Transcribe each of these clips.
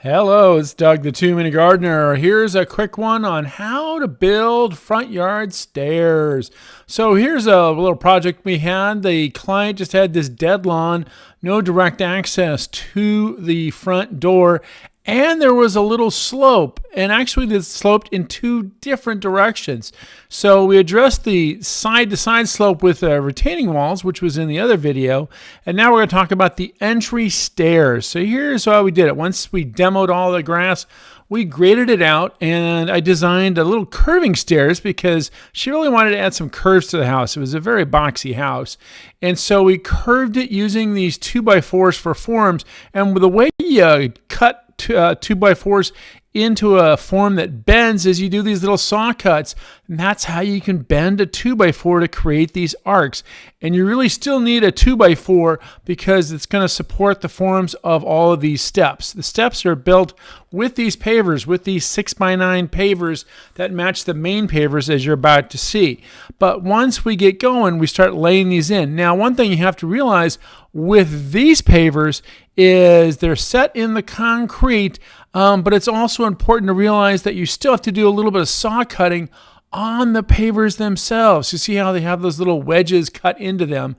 Hello, it's Doug the Two-Minute Gardener. Here's a quick one on how to build front yard stairs. So here's a little project we had. The client just had this dead lawn, no direct access to the front door, and there was a little slope, and actually this sloped in two different directions. So we addressed the side-to-side slope with retaining walls, which was in the other video, and now we're going to talk about the entry stairs. So here's how we did it. Once we demoed all the grass, we graded it out, and I designed a little curving stairs because she really wanted to add some curves to the house. It was a very boxy house. And so we curved it using these 2x4s for forms. And the way you cut 2x4s into a form that bends is you do these little saw cuts, and that's how you can bend a 2x4 to create these arcs. And you really still need a 2x4 because it's going to support the forms of all of these steps. The steps are built with these pavers, with these 6x9 pavers that match the main pavers as you're about to see. But once we get going, we start laying these in. Now, one thing you have to realize with these pavers is they're set in the concrete, but it's also important to realize that you still have to do a little bit of saw cutting on the pavers themselves. You see how they have those little wedges cut into them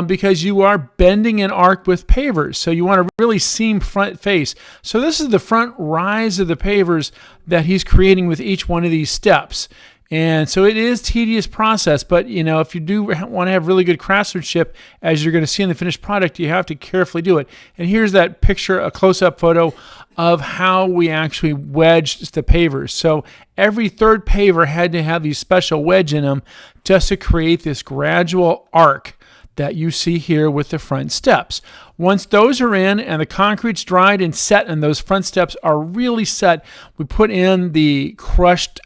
because you are bending an arc with pavers. So you want to really seam front face. So this is the front rise of the pavers that he's creating with each one of these steps. And so it is a tedious process, but if you do want to have really good craftsmanship, as you're going to see in the finished product, you have to carefully do it. And here's that picture, a close-up photo of how we actually wedged the pavers. So every third paver had to have these special wedge in them just to create this gradual arc that you see here with the front steps. Once those are in and the concrete's dried and set and those front steps are really set, we put in the crushed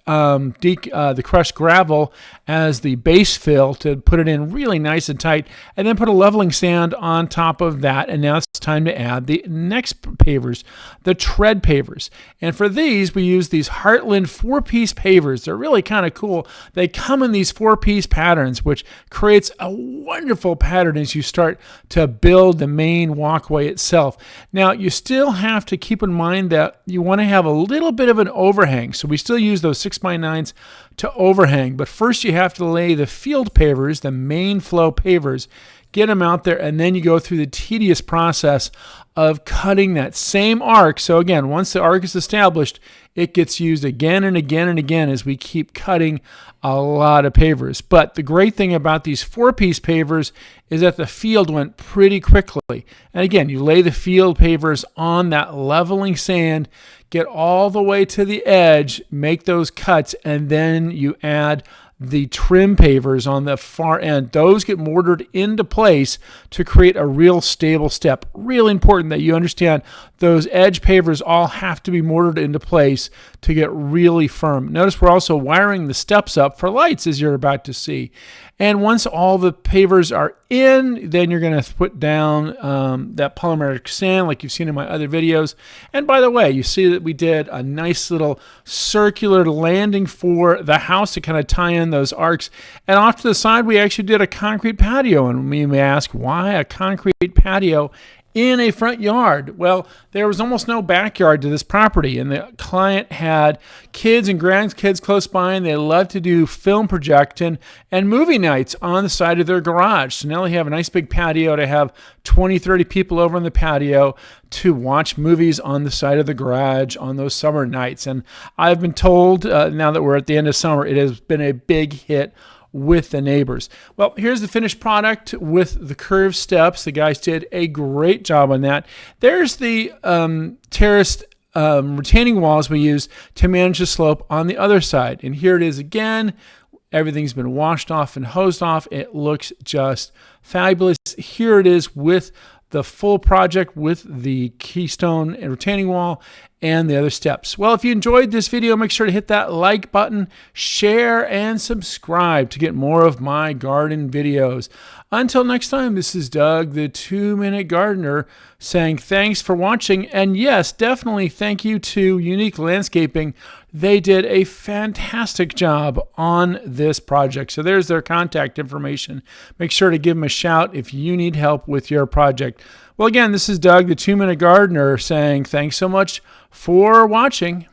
gravel as the base fill to put it in really nice and tight, and then put a leveling sand on top of that. And now it's time to add the next pavers, the tread pavers. And for these, we use these Heartland 4-piece pavers. They're really kind of cool. They come in these 4-piece patterns, which creates a wonderful pattern as you start to build the main walkway itself. Now, you still have to keep in mind that you want to have a little bit of an overhang. So we still use those 6x9s to overhang. But first you have to lay the field pavers, the main flow pavers, get them out there, and then you go through the tedious process of cutting that same arc. So again, once the arc is established, it gets used again and again and again as we keep cutting a lot of pavers. But the great thing about these 4-piece pavers is that the field went pretty quickly. And again, you lay the field pavers on that leveling sand, get all the way to the edge, make those cuts, and then you add the trim pavers on the far end. Those get mortared into place to create a real stable step. Really important that you understand those edge pavers all have to be mortared into place to get really firm. Notice we're also wiring the steps up for lights, as you're about to see. And once all the pavers are in, then you're going to put down that polymeric sand like you've seen in my other videos. And by the way, you see that we did a nice little circular landing for the house to kind of tie in those arcs. And off to the side, we actually did a concrete patio. And we may ask, why a concrete patio in a front yard? Well, there was almost no backyard to this property, and the client had kids and grandkids close by, and they love to do film projection and movie nights on the side of their garage. So now they have a nice big patio to have 20, 30 people over on the patio to watch movies on the side of the garage on those summer nights. And I've been told, now that we're at the end of summer, it has been a big hit with the neighbors. Well, here's the finished product with the curved steps. The guys did a great job on that. There's the terraced retaining walls we use to manage the slope on the other side. And here it is again. Everything's been washed off and hosed off. It looks just fabulous. Here it is with the full project with the keystone and retaining wall and the other steps. Well, if you enjoyed this video, make sure to hit that like button, share, and subscribe to get more of my garden videos. Until next time, this is Doug, the Two-Minute Gardener, saying thanks for watching. And yes, definitely thank you to Unique Landscaping. They did a fantastic job on this project. So there's their contact information. Make sure to give them a shout if you need help with your project. Well, again, this is Doug, the 2-Minute Gardener, saying thanks so much for watching.